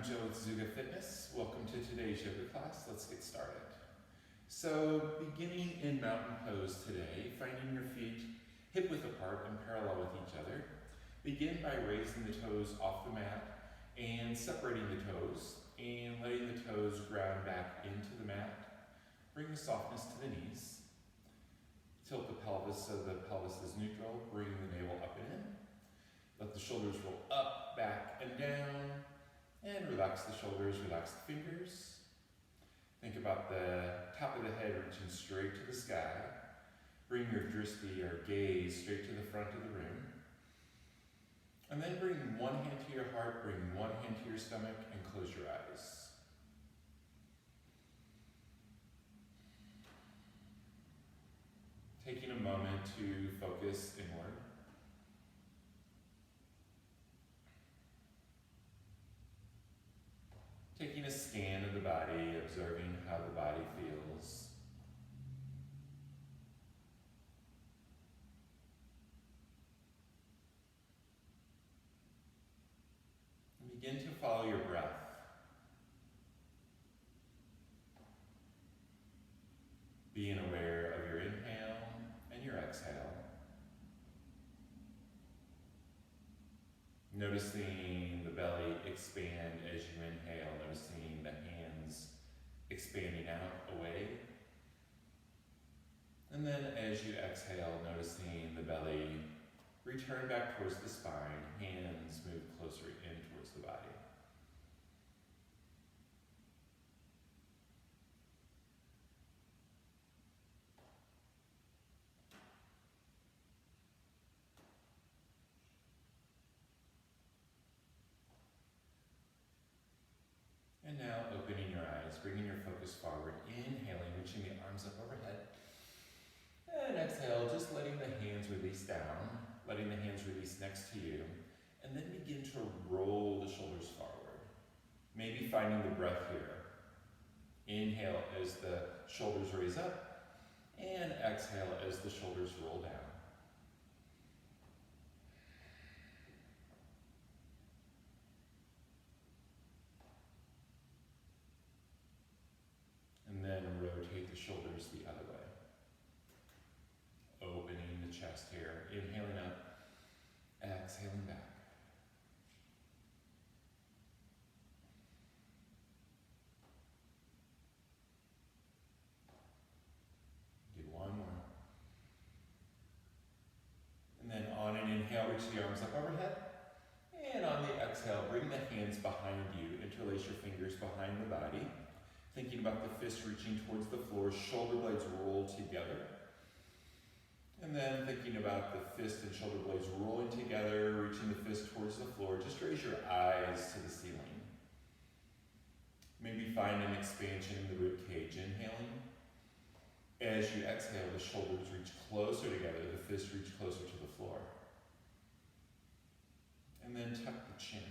I'm Joe with Zuga Fitness. Welcome to today's yoga class. Let's get started. So, beginning in mountain pose today, finding your feet hip width apart and parallel with each other. Begin by raising the toes off the mat and separating the toes and letting the toes ground back into the mat. Bring the softness to the knees. Tilt the pelvis so the pelvis is neutral. Bring the navel up and in. Let the shoulders roll up, back, and down. And relax the shoulders, relax the fingers. Think about the top of the head reaching straight to the sky. Bring your drishti or gaze straight to the front of the room. And then bring one hand to your heart, bring one hand to your stomach, and close your eyes. Taking a moment to focus inward. Taking a scan of the body, observing how the body feels. And begin to follow your breath. Being aware of your inhale and your exhale. Noticing the belly expand as you inhale, noticing the hands expanding out away. And then as you exhale, noticing the belly return back towards the spine, hands move closer in towards the body. And now opening your eyes, bringing your focus forward, inhaling, reaching the arms up overhead. And exhale, just letting the hands release down, letting the hands release next to you. And then begin to roll the shoulders forward. Maybe finding the breath here. Inhale as the shoulders raise up, and exhale as the shoulders roll down. And then rotate the shoulders the other way. Opening the chest here, inhaling up, exhaling back. Do one more. And then on an inhale, reach the arms up overhead. And on the exhale, bring the hands behind you, interlace your fingers behind the body. Thinking about the fists reaching towards the floor, shoulder blades roll together. And then thinking about the fist and shoulder blades rolling together, reaching the fist towards the floor. Just raise your eyes to the ceiling. Maybe find an expansion in the rib cage, inhaling. As you exhale, the shoulders reach closer together, the fists reach closer to the floor. And then tuck the chin.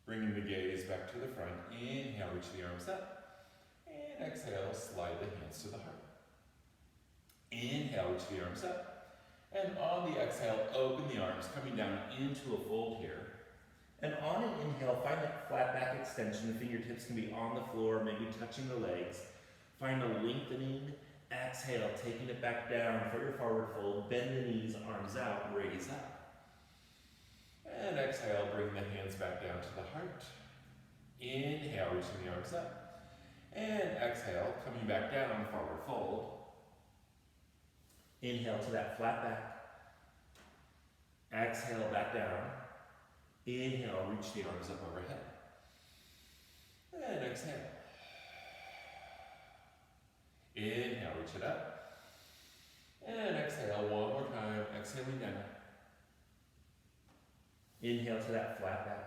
Bringing the gaze back to the front. Inhale, reach the arms up. And exhale, slide the hands to the heart. Inhale, reach the arms up. And on the exhale, open the arms, coming down into a fold here. And on an inhale, find that flat back extension. The fingertips can be on the floor, maybe touching the legs. Find a lengthening. Exhale, taking it back down for your forward fold. Bend the knees, arms out, raise up. And exhale, bring the hands back down to the heart. Inhale, reaching the arms up. And exhale, coming back down, forward fold. Inhale to that flat back. Exhale, back down. Inhale, reach the arms up overhead. And exhale. Inhale, reach it up. And exhale, one more time, exhaling down. Inhale to that flat back.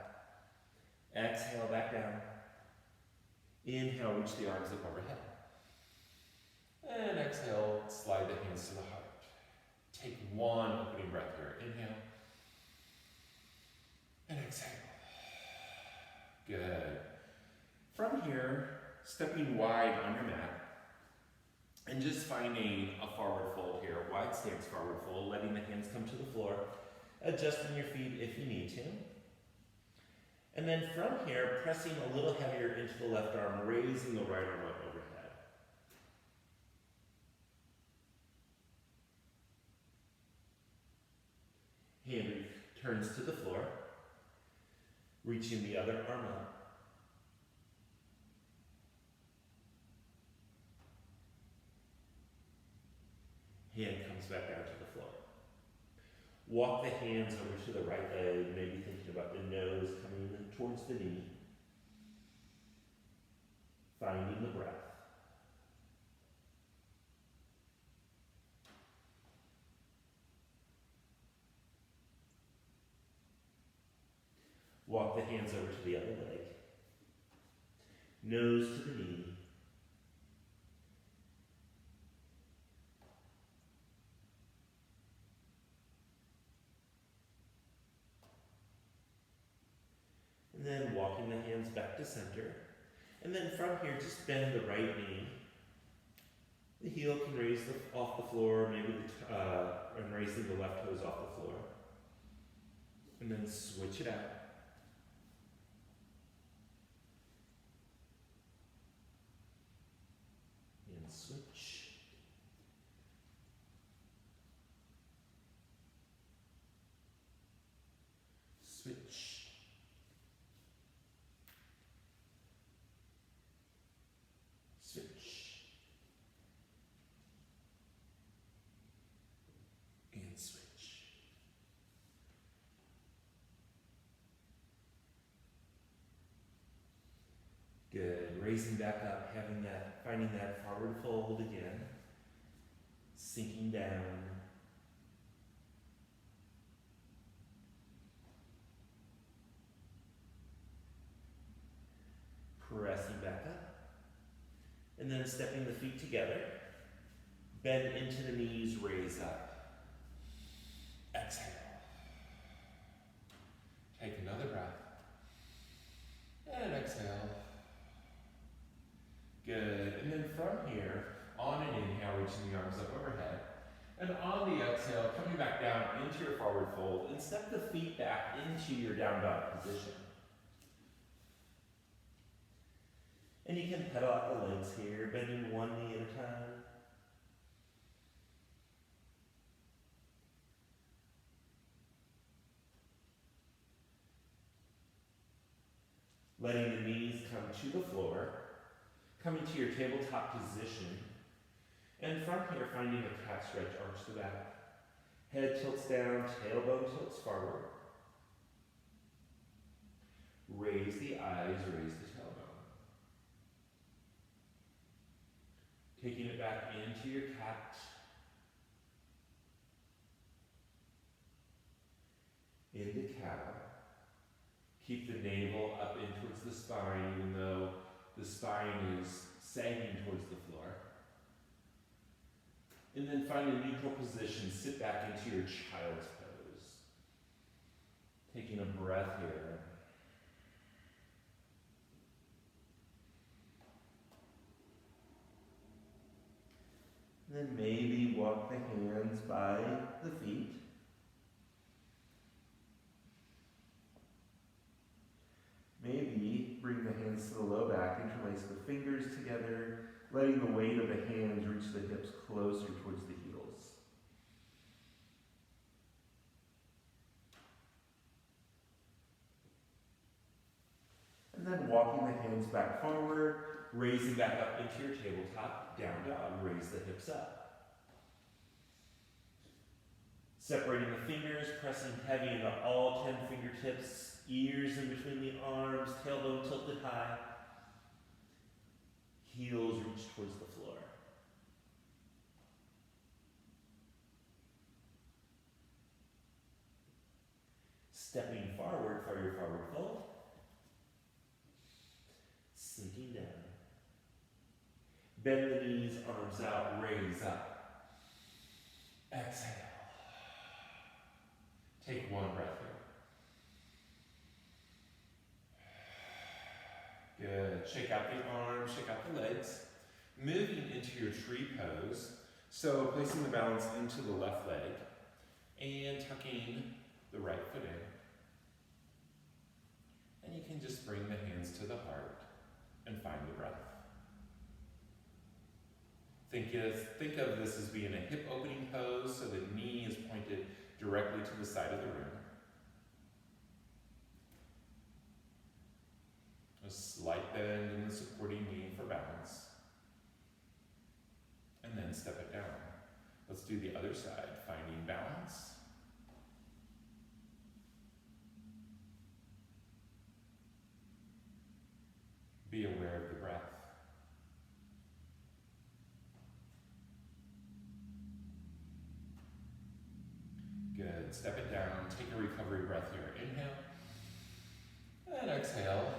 Exhale, back down. Inhale, reach the arms up overhead. And exhale, slide the hands to the heart. Take one opening breath here. Inhale. And exhale. Good. From here, stepping wide on your mat, And just finding a forward fold here, wide stance forward fold, letting the hands come to the floor, adjusting your feet if you need to. And then from here, pressing a little heavier into the left arm, raising the right arm up overhead. Hand turns to the floor, reaching the other arm up. Hand comes back down to the floor. Walk the hands over to the right leg, maybe thinking about the nose coming towards the knee. Finding the breath. Walk the hands over to the other leg. Nose to the knee. And then walking the hands back to center. And then from here, just bend the right knee. The heel can raise off the floor, maybe and raising the left toes off the floor. And then switch it out. And switch. Switch. Switch. And switch. Good. Raising back up, finding that forward fold again. Sinking down. Pressing back up. And then stepping the feet together. Bend into the knees, raise up. Exhale. Take another breath. And exhale. Good. And then from here, on an inhale, reaching the arms up overhead. And on the exhale, coming back down into your forward fold and step the feet back into your down dog position. And you can pedal out the legs here, bending one knee at a time. Letting the knees come to the floor, coming to your tabletop position, and from here finding a cat stretch, arch the back. Head tilts down, tailbone tilts forward. Raise the eyes, raise the tailbone. Taking it back into your cat. Into cow. Keep the navel up in towards the spine, even though the spine is sagging towards the floor. And then find a neutral position, sit back into your child's pose. Taking a breath here. And then maybe walk the hands by the feet. Maybe bring the hands to the low back, interlace the fingers together, letting the weight of the hands reach the hips closer towards the heels. And then walking the hands back forward, raising back up into your tabletop, down dog, raise the hips up. Separating the fingers, pressing heavy into all 10 fingertips, ears in between the arms, tailbone tilted high. Heels reach towards the floor. Stepping forward for your forward fold. Sinking down. Bend the knees, arms out, raise up. Exhale. Take one breath here. Good. Shake out the arms, shake out the legs. Moving into your tree pose, so placing the balance into the left leg and tucking the right foot in. And you can just bring the hands to the heart and find the breath. Think of this as being a hip opening pose, so the knee is pointed directly to the side of the room. A slight bend in the supporting knee for balance. And then step it down. Let's do the other side, finding balance. Be aware of the breath. Good. Step it down. Take a recovery breath here. Inhale. And exhale.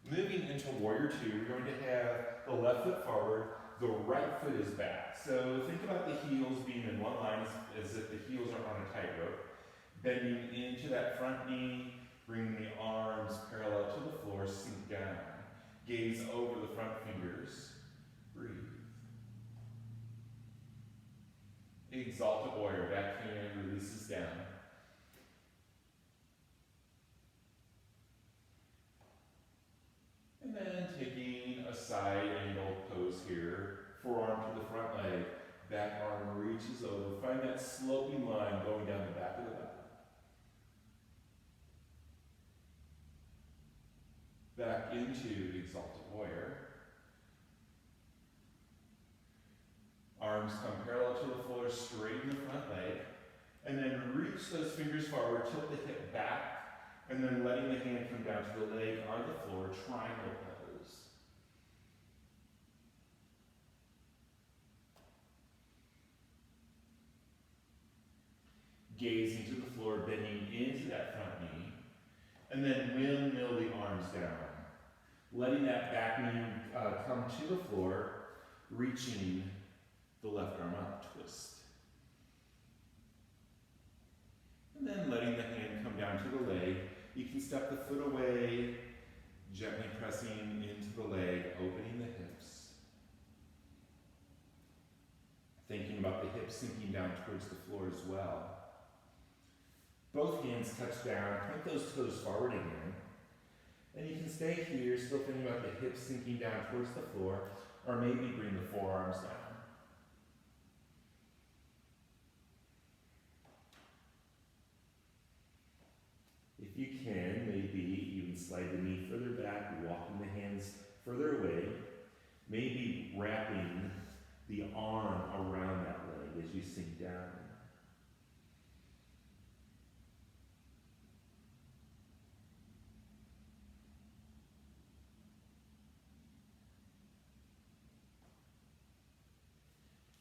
Moving into Warrior Two, we're going to have the left foot forward, the right foot is back. So think about the heels being in one line as if the heels are on a tightrope. Bending into that front knee, bringing the arms parallel to the floor, sink down. Gaze over the front fingers. Breathe. Exalted Warrior, back hand releases down. And then taking a side angle pose here, forearm to the front leg, back arm reaches over. Find that sloping line going down the back of the body. Back into Exalted Warrior. Arms come parallel to the floor, straighten the front leg, and then reach those fingers forward, tilt the hip back, and then letting the hand come down to the leg on the floor, triangle pose. Gazing to the floor, bending into that front knee, and then windmill the arms down. Letting that back knee come to the floor, reaching the left arm up, twist. And then letting the hand come down to the leg. You can step the foot away, gently pressing into the leg, opening the hips. Thinking about the hips sinking down towards the floor as well. Both hands touch down, point those toes forward again. And you can stay here, still thinking about the hips sinking down towards the floor, or maybe bring the forearms down. If you can, maybe even slide the knee further back, walking the hands further away, maybe wrapping the arm around that leg as you sink down.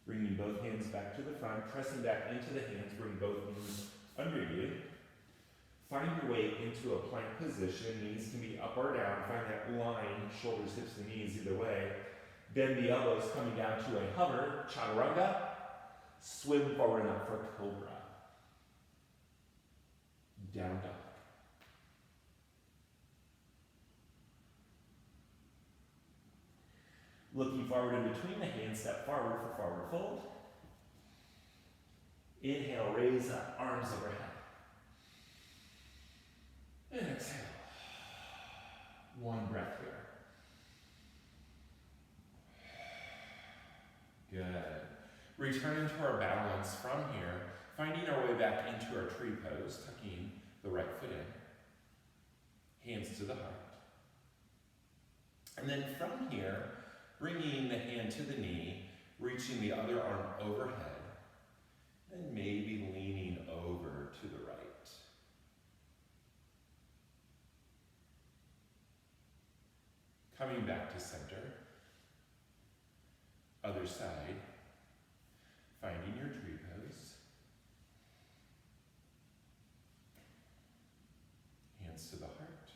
Bringing both hands back to the front, pressing back into the hands, bring both knees under you. Find your way into a plank position. Knees can be up or down. Find that line, shoulders, hips, and knees either way. Bend the elbows coming down to a hover, chaturanga. Swim forward and up for cobra. Down dog. Looking forward in between the hands, step forward for forward fold. Inhale, raise up, arms overhead. And exhale. One breath here. Good. Returning to our balance from here, finding our way back into our tree pose, tucking the right foot in. Hands to the heart. And then from here, bringing the hand to the knee, reaching the other arm overhead, and maybe leaning over to the right. Coming back to center. Other side. Finding your tree pose. Hands to the heart.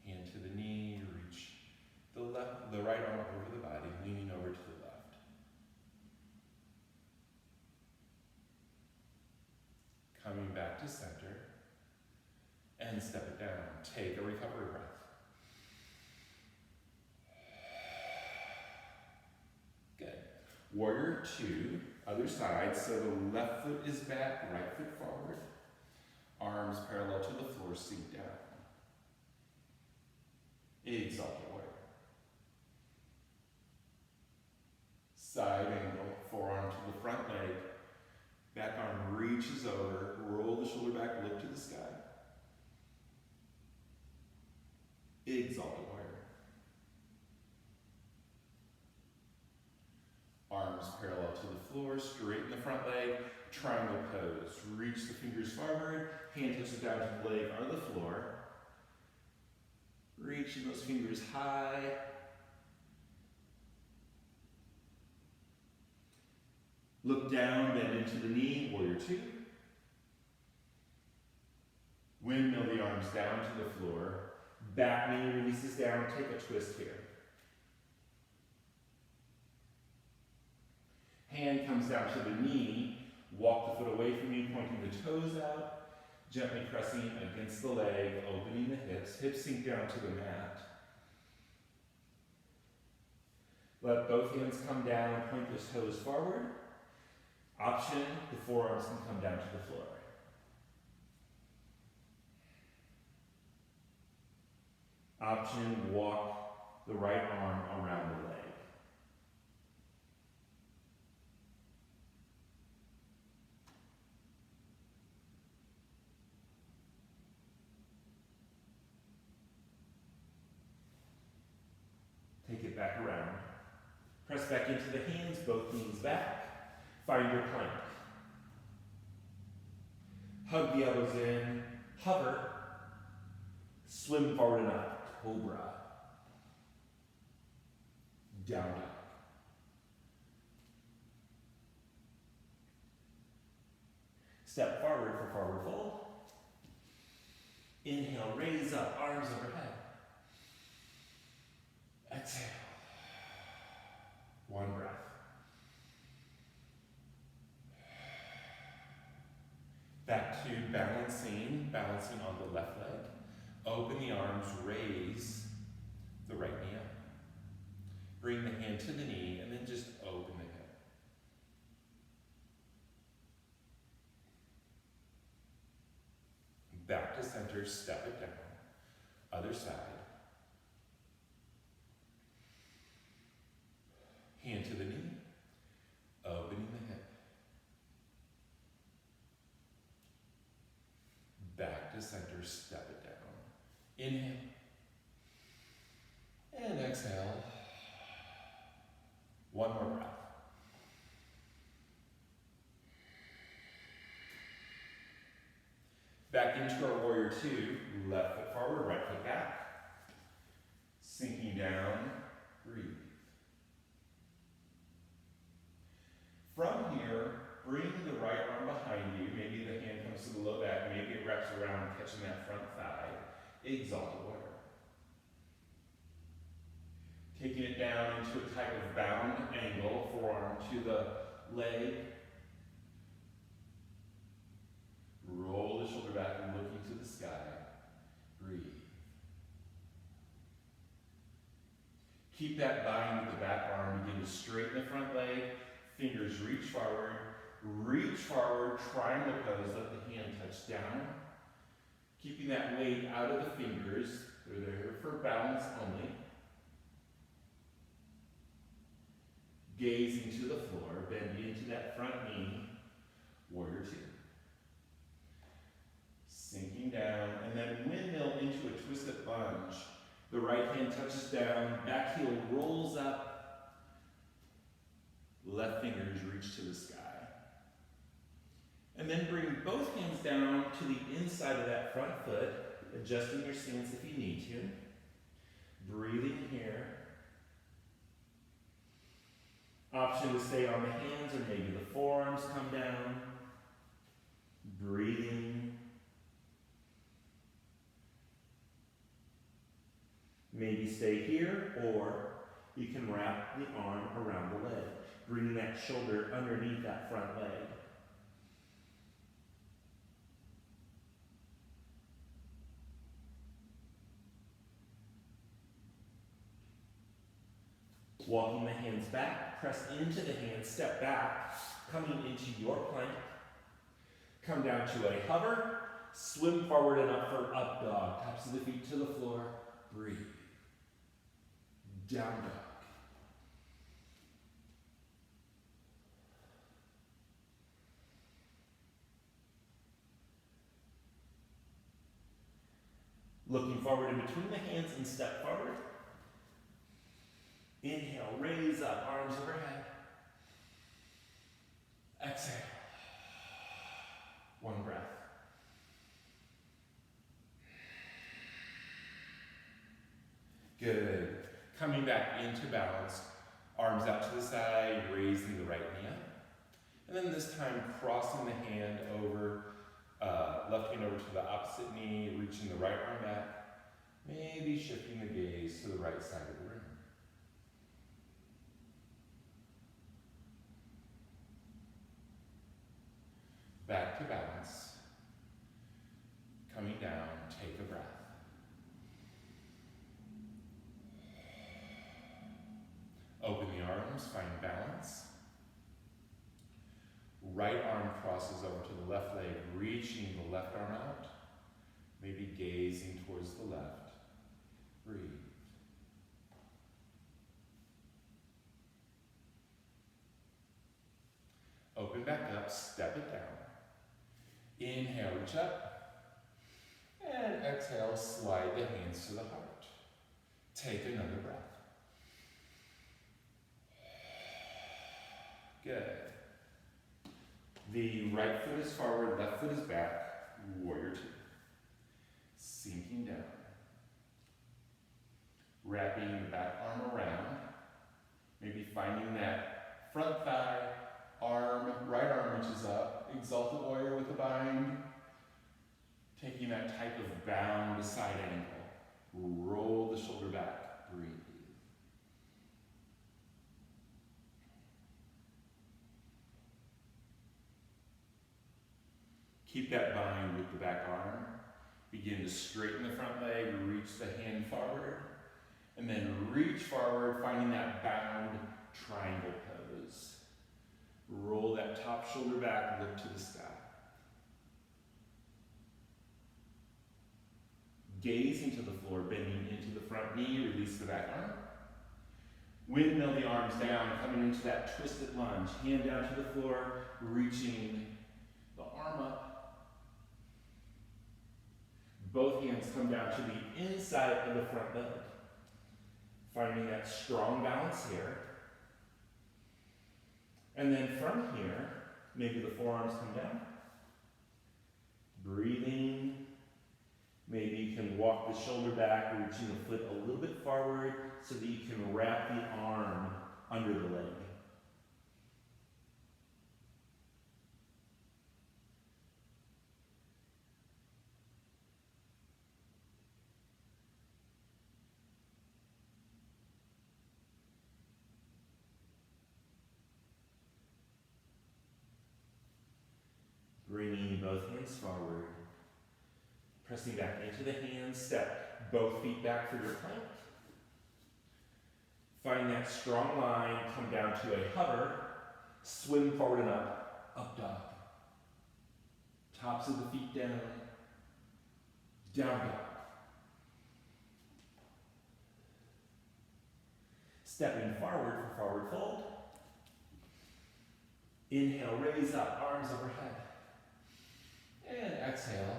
Hand to the knee, reach the right arm over the body, leaning over to the left. Coming back to center, and step it down. Take a recovery breath. Warrior two, other side, so the left foot is back, right foot forward. Arms parallel to the floor, sink down. Exalted warrior. Side angle, forearm to the front leg. Back arm reaches over, roll the shoulder back, look to the sky. Exalted warrior. Arms parallel to the floor, straighten the front leg, triangle pose. Reach the fingers forward, hand touches down to the leg or the floor. Reaching those fingers high. Look down, bend into the knee, warrior two. Windmill the arms down to the floor. Back knee releases down, take a twist here. Hand comes down to the knee, walk the foot away from you, pointing the toes out, gently pressing against the leg, opening the hips sink down to the mat. Let both hands come down, point the toes forward. Option, the forearms can come down to the floor. Option, walk the right arm around the leg. Take it back around. Press back into the hands, both knees back. Find your plank. Hug the elbows in, hover, swim forward and up, cobra. Down dog. Step forward for forward fold. Inhale, raise up, arms overhead. Exhale. One breath. Back to balancing on the left leg. Open the arms, raise the right knee up. Bring the hand to the knee and then just open the hip. Back to center, step it down. Other side. Hand to the knee, opening the hip. Back to center, step it down. Inhale. And exhale. One more breath. Back into our warrior two, left foot forward, right foot back. Sinking down, breathe. From here, bring the right arm behind you. Maybe the hand comes to the low back. Maybe it wraps around, catching that front thigh. Exalted warrior. Taking it down into a type of bound angle, forearm to the leg. Roll the shoulder back and looking to the sky. Breathe. Keep that bind with the back arm. Begin to straighten the front leg. Fingers reach forward, triangle pose, let the hand touch down. Keeping that weight out of the fingers, they're there for balance only. Gazing to the floor, bend into that front knee, warrior two. Sinking down, and then windmill into a twisted lunge. The right hand touches down, back heel rolls up, left fingers reach to the sky. And then bring both hands down to the inside of that front foot, adjusting your stance if you need to. Breathing here. Option to stay on the hands or maybe the forearms come down. Breathing. Maybe stay here, or you can wrap the arm around the leg, bringing that shoulder underneath that front leg. Walking the hands back, press into the hands, step back, coming into your plank. Come down to a hover, swim forward and up for up dog. Tops of the feet to the floor, breathe. Down dog. Looking forward in between the hands and step forward. Inhale, raise up, arms overhead. Exhale. One breath. Good. Coming back into balance, arms out to the side, raising the right knee up. And then this time, crossing the hand over, left hand over to the opposite knee, reaching the right arm back, maybe shifting the gaze to the right side of the room. Back to balance. Coming down, take a breath. Open the arms, find balance. Right arm crosses over to the left leg, reaching the left arm out. Maybe gazing towards the left. Breathe. Open back up, step it down. Inhale, reach up. And exhale, slide the hands to the heart. Take another breath. Good. The right foot is forward, left foot is back. Warrior two. Sinking down. Wrapping the back arm around. Maybe finding that front thigh, right arm reaches up. Exalted warrior with a bind. Taking that type of bound to side angle. Roll the shoulder back. Breathe. Keep that bind with the back arm. Begin to straighten the front leg, reach the hand forward, and then reach forward, finding that bound triangle pose. Roll that top shoulder back, look to the sky. Gaze into the floor, bending into the front knee, release the back arm. Windmill the arms down, coming into that twisted lunge. Hand down to the floor, reaching the arm up. Both hands come down to the inside of the front leg. Finding that strong balance here. And then from here, maybe the forearms come down. Breathing. Maybe you can walk the shoulder back, reaching the foot a little bit forward so that you can wrap the arm under the leg. Bringing both hands forward. Pressing back into the hands, step both feet back for your plank. Find that strong line, come down to a hover, swim forward and up dog. Tops of the feet down, down dog. Stepping forward for forward fold. Inhale, raise up, arms overhead. And exhale.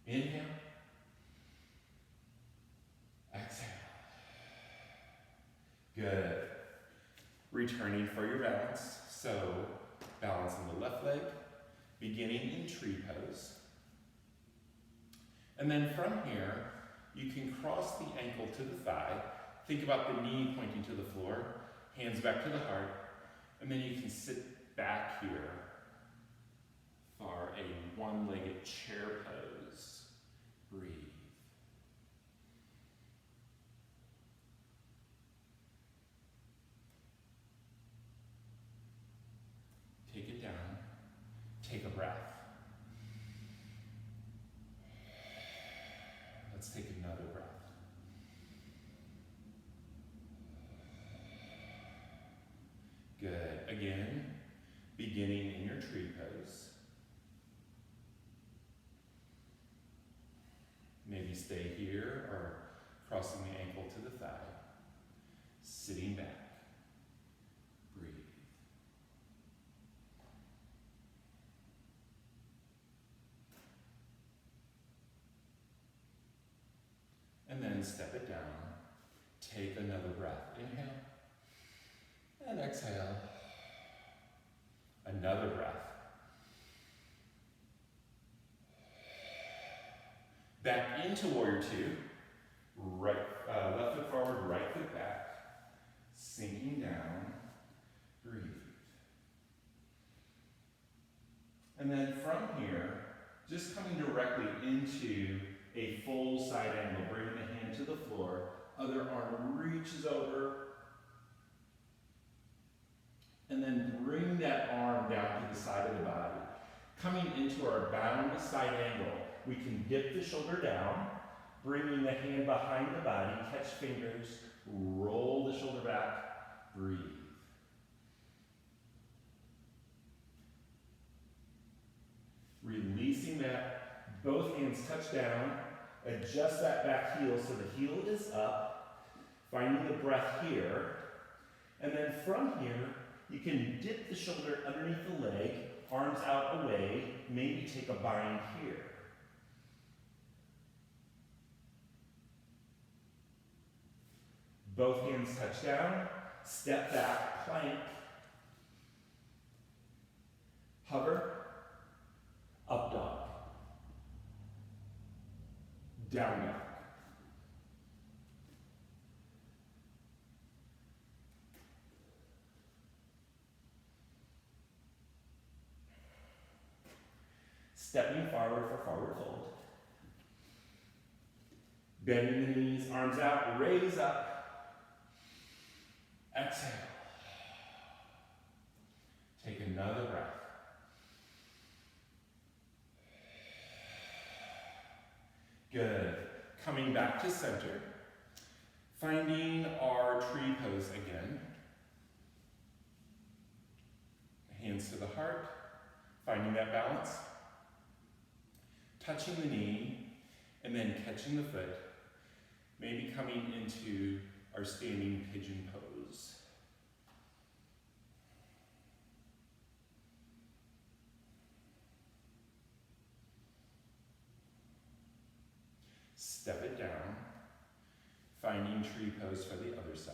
Inhale. Exhale. Good. Returning for your balance. So, balance on the left leg, beginning in tree pose. And then from here, you can cross the ankle to the thigh. Think about the knee pointing to the floor, hands back to the heart, and then you can sit back here for a one-legged chair pose. Breathe. Take it down. Take a breath. Let's take another breath. Again, beginning in your tree pose. Maybe stay here or crossing the ankle to the thigh. Sitting back. Breathe. And then step it down. Take another breath. Inhale. And exhale. Another breath. Back into warrior two. Left foot forward, right foot back. Sinking down. Breathe. And then from here, just coming directly into a full side angle. Bring the hand to the floor. Other arm reaches over. And then bring that arm down to the side of the body. Coming into our bound side angle, we can dip the shoulder down, bringing the hand behind the body, catch fingers, roll the shoulder back, breathe. Releasing that, both hands touch down, adjust that back heel so the heel is up, finding the breath here, and then from here, you can dip the shoulder underneath the leg, arms out away, maybe take a bind here. Both hands touch down, step back, plank, hover, up dog, down dog. Stepping forward for forward fold. Bending the knees, arms out, raise up. Exhale. Take another breath. Good. Coming back to center. Finding our tree pose again. Hands to the heart. Finding that balance. Touching the knee, and then catching the foot, maybe coming into our standing pigeon pose. Step it down, finding tree pose for the other side.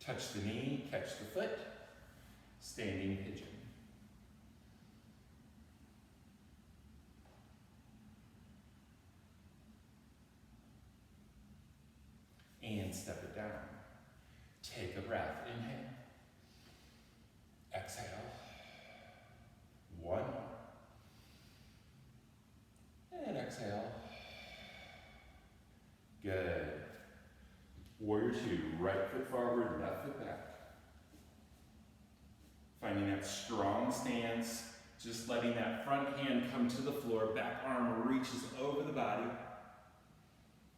Touch the knee, catch the foot, standing pigeon. And step it down. Take a breath, inhale. Exhale. One. And exhale. Good. Warrior two, right foot forward, left foot back. Finding that strong stance, just letting that front hand come to the floor, back arm reaches over the body.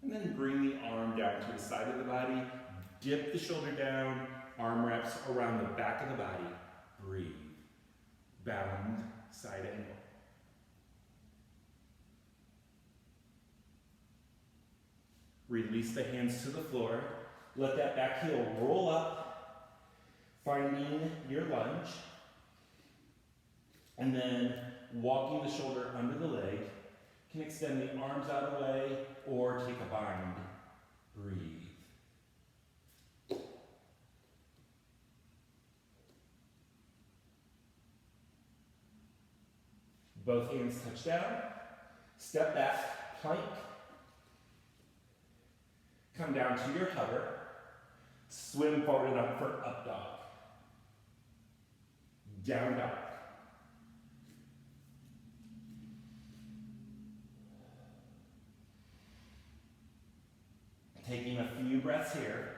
And then bring the arm down to the side of the body, dip the shoulder down, arm wraps around the back of the body. Breathe. Bound side angle. Release the hands to the floor. Let that back heel roll up, finding your lunge. And then walking the shoulder under the leg. Can extend the arms out away or take a bind. Breathe. Both hands touch down. Step back, plank. Come down to your hover. Swim forward and up for up dog. Down dog. Taking a few breaths here.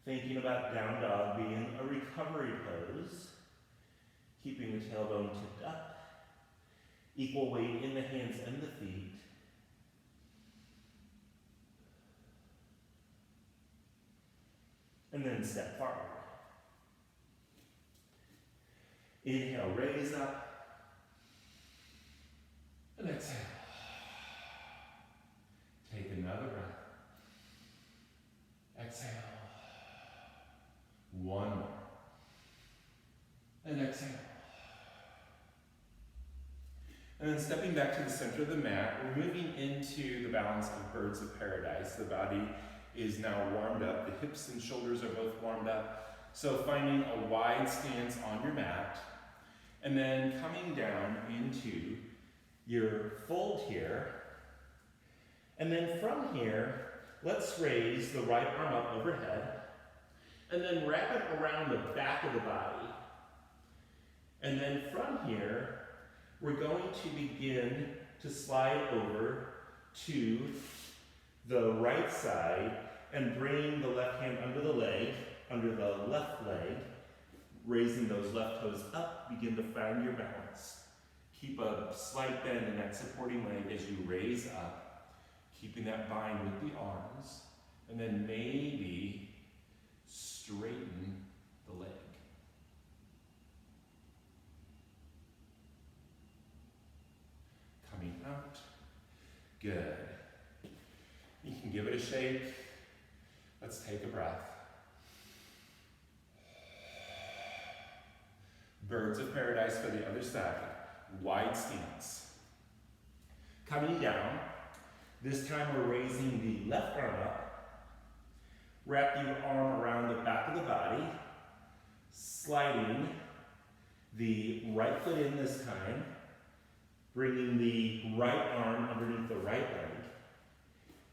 Thinking about down dog being a recovery pose. Keeping the tailbone tipped up. Equal weight in the hands and the feet. And then step forward. Inhale, raise up. And exhale. Take another breath. Exhale. One more. And exhale. And then stepping back to the center of the mat, we're moving into the balance of birds of paradise. The body is now warmed up. The hips and shoulders are both warmed up. So finding a wide stance on your mat, and then coming down into your fold here. And then from here, let's raise the right arm up overhead, and then wrap it around the back of the body. And then from here, we're going to begin to slide over to the right side and bring the left hand under the leg, under the left leg, raising those left toes up, begin to find your balance. Keep a slight bend in that supporting leg as you raise up, keeping that bind with the arms, and then maybe straighten the leg. Coming out. Good. You can give it a shake. Let's take a breath. Birds of paradise for the other side. Wide stance. Coming down. This time we're raising the left arm up. Wrap your arm around the back of the body. Sliding the right foot in this time. Bringing the right arm underneath the right leg.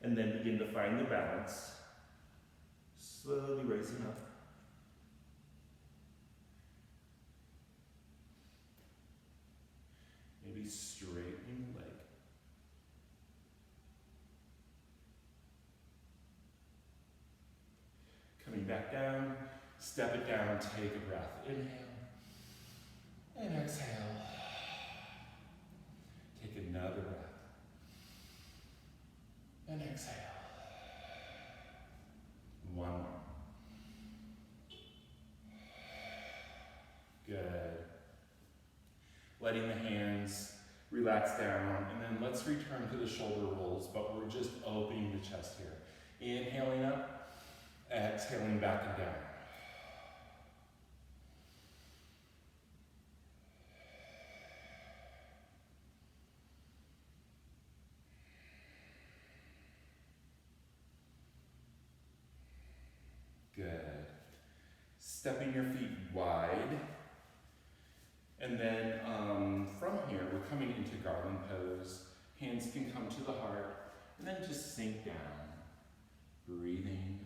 And then begin to find the balance. Slowly raising up. Maybe straightening the leg. Coming back down, step it down, take a breath. Inhale and exhale. Take another breath. And exhale. One more. Good. Letting the hands relax down, and then let's return to the shoulder rolls, but we're just opening the chest here. Inhaling up, exhaling back and down. Good. Stepping your feet wide. And then from here, we're coming into garland pose. Hands can come to the heart. And then just sink down. Breathing.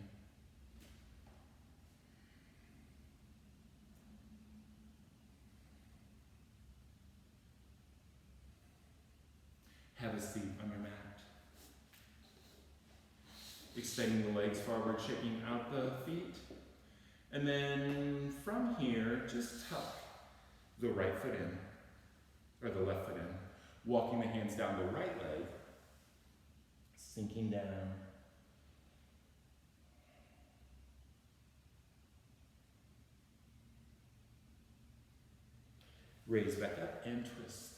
Have a seat on your mat. Extending the legs forward, shaking out the feet. And then from here, just tuck the right foot in, or the left foot in. Walking the hands down the right leg, sinking down. Raise back up and twist.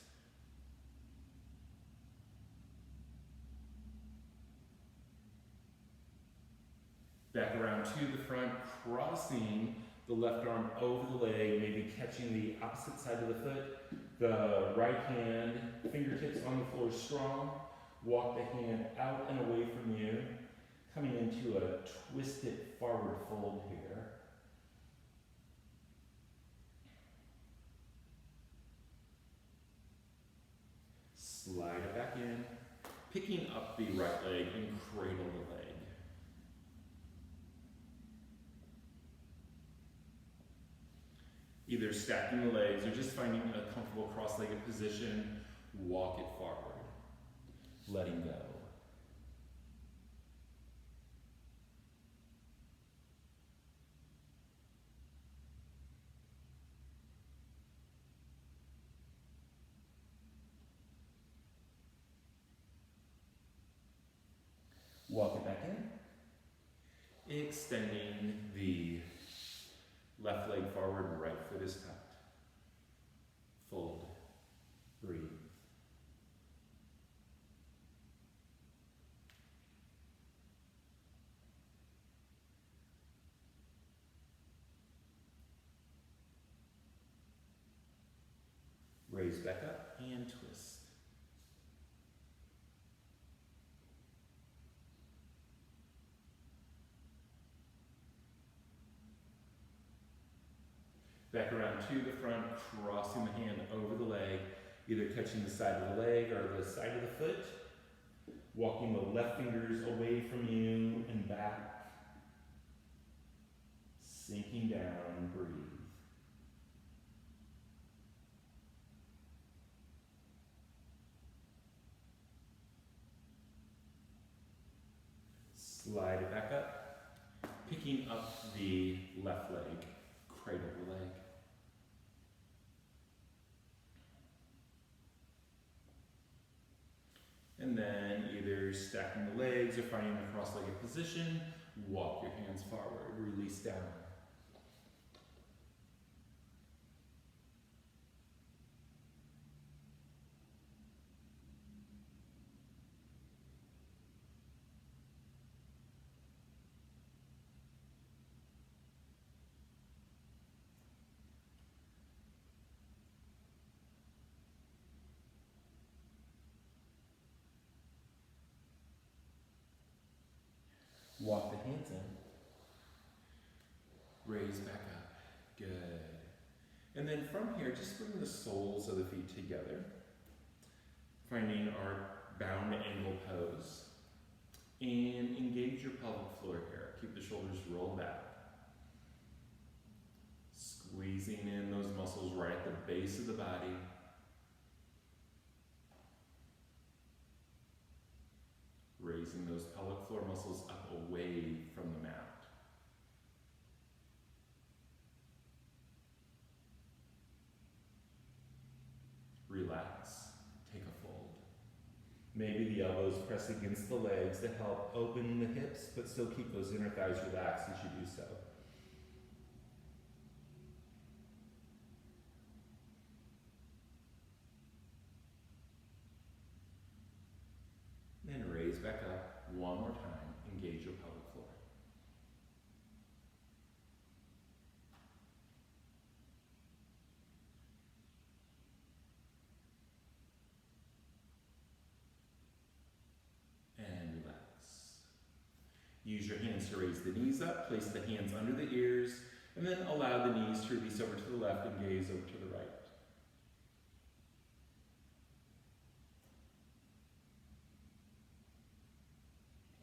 Back around to the front, crossing the left arm over the leg, maybe catching the opposite side of the foot. The right hand, fingertips on the floor strong. Walk the hand out and away from you. Coming into a twisted forward fold here. Slide it back in. Picking up the right leg and cradle the leg. Either stacking the legs or just finding a comfortable cross-legged position, walk it forward, letting go. extending the left leg forward, right foot is tucked. Fold, breathe. Raise back up and twist. Back around to the front, crossing the hand over the leg, either touching the side of the leg or the side of the foot. Walking the left fingers away from you and back. Sinking down, breathe. Slide it back up, picking up the left leg, cradle the leg. And then either stacking the legs or finding a cross-legged position, walk your hands forward, release down. Walk the hands in. Raise back up. Good. And then from here, just bring the soles of the feet together. Finding our bound angle pose. And engage your pelvic floor here. Keep the shoulders rolled back. Squeezing in those muscles right at the base of the body. Raising those pelvic floor muscles up away from the mat. Relax, take a fold. Maybe the elbows press against the legs to help open the hips, but still keep those inner thighs relaxed as you do so. And raise back up one more time. Engage your pelvic floor. And relax. Use your hands to raise the knees up. Place the hands under the ears. And then allow the knees to release over to the left and gaze over to the right.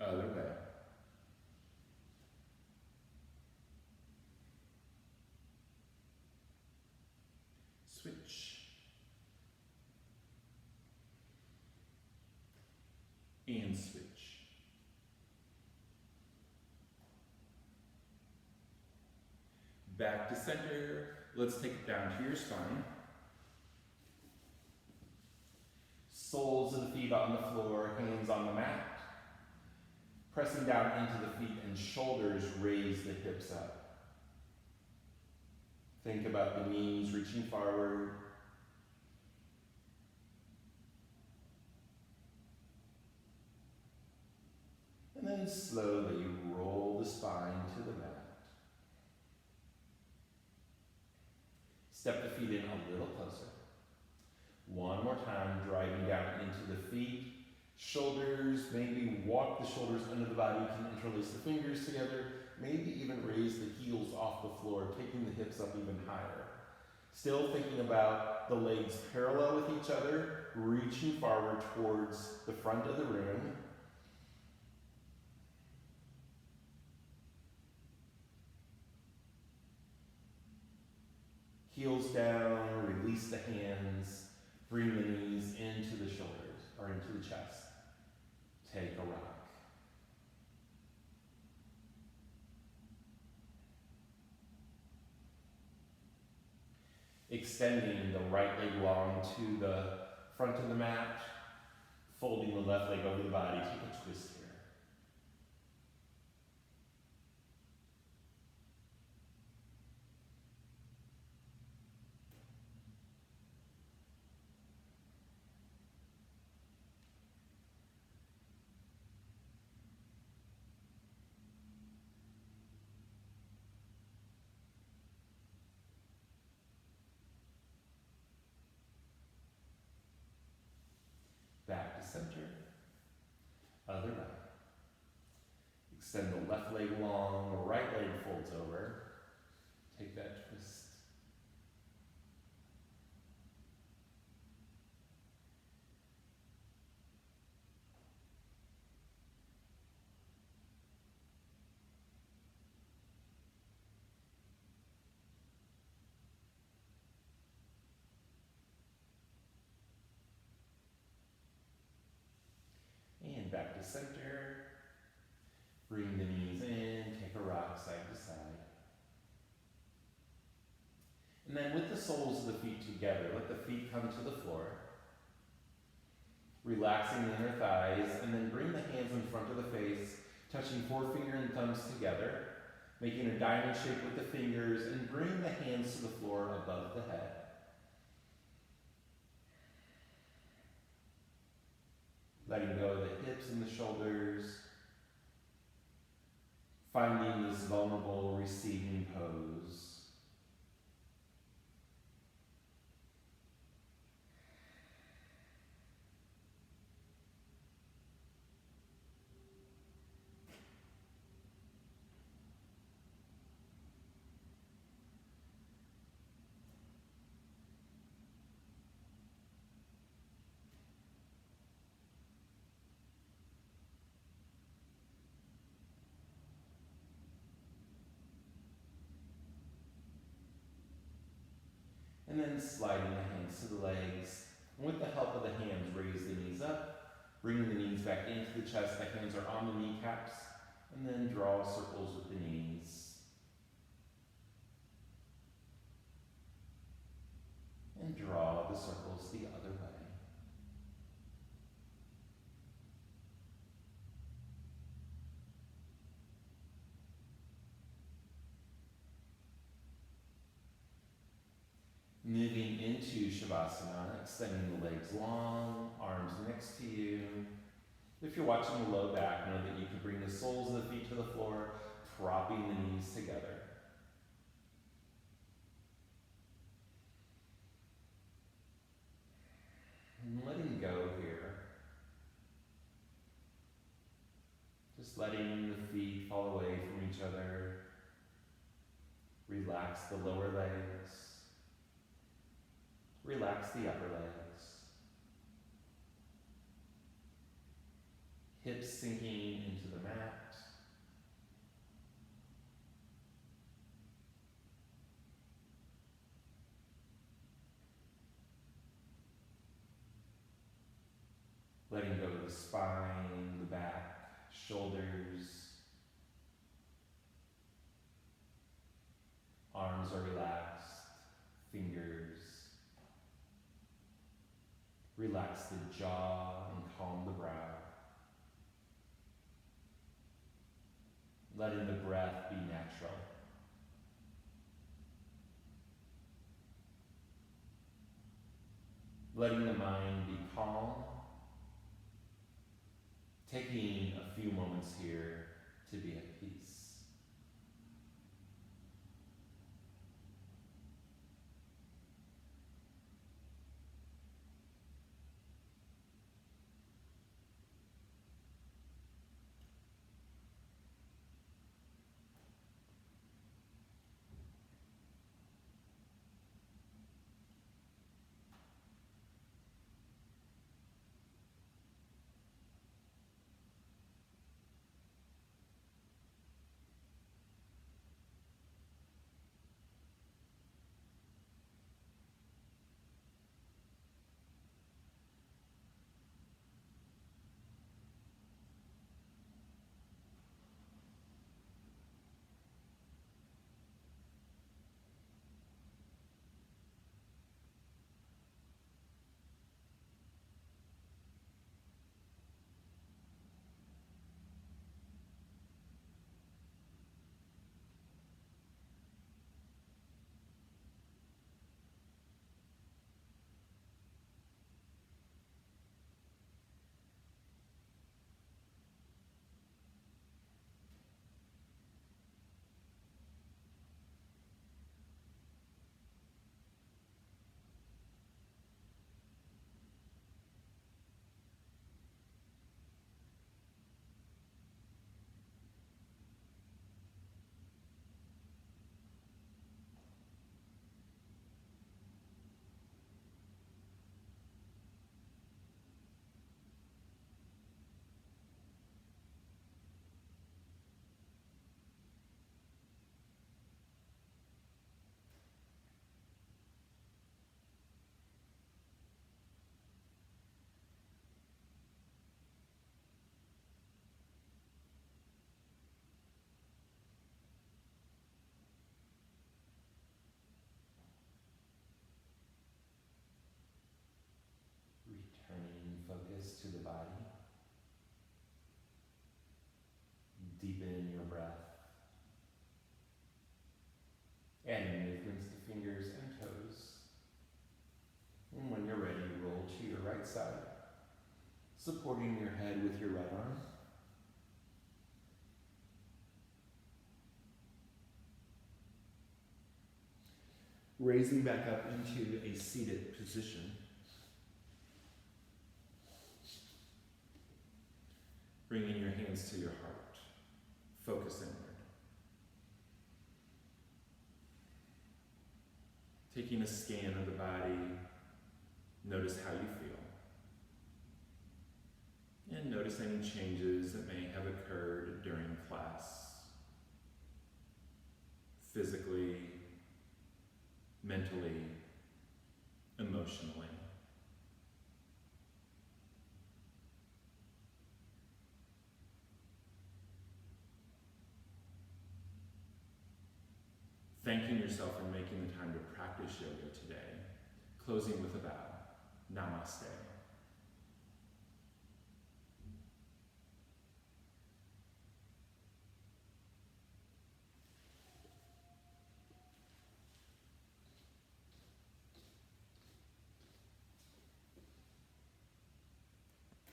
Other way. Switch. And switch. Back to center. Let's take it down to your spine. Soles of the feet on the floor, hands on the mat. Pressing down into the feet and shoulders raise the hips up. Think about the knees reaching forward. And then slowly roll the spine to the mat. Step the feet in a little closer. One more time, driving down into the feet. Shoulders, maybe walk the shoulders under the body. You can interlace the fingers together. Maybe even raise the heels off the floor, taking the hips up even higher. Still thinking about the legs parallel with each other, reaching forward towards the front of the room. Heels down, release the hands, bring the knees into the shoulders or into the chest. Take a rock. Extending the right leg long to the front of the mat, folding the left leg over the body. Take a twist here. left leg long, right leg folds over. Take that twist. And back to center. Bring the knees in, take a rock side to side. And then with the soles of the feet together, let the feet come to the floor. Relaxing the inner thighs, and then bring the hands in front of the face, touching forefinger and thumbs together, making a diamond shape with the fingers, and bring the hands to the floor above the head. Letting go of the hips and the shoulders, finding this vulnerable receiving pose. And then sliding the hands to the legs. And with the help of the hands, raise the knees up, bringing the knees back into the chest. The hands are on the kneecaps, and then draw circles with the knees. And draw the circles the other way. Moving into Shavasana, extending the legs long, arms next to you. If you're watching the low back, know that you can bring the soles of the feet to the floor, propping the knees together. And letting go here. Just letting the feet fall away from each other. Relax the lower legs. Relax the upper legs. Hips sinking into the mat. Letting go of the spine, the back, shoulders. Arms are relaxed, fingers. Relax the jaw and calm the brow. Letting the breath be natural. Letting the mind be calm. Taking a few moments here to be at peace. supporting your head with your right arm. Raising back up into a seated position. Bringing your hands to your heart. Focus inward. Taking a scan of the body. Notice how you feel. And notice any changes that may have occurred during class. Physically, mentally, emotionally. Thanking yourself for making the time to practice yoga today, closing with a bow. Namaste.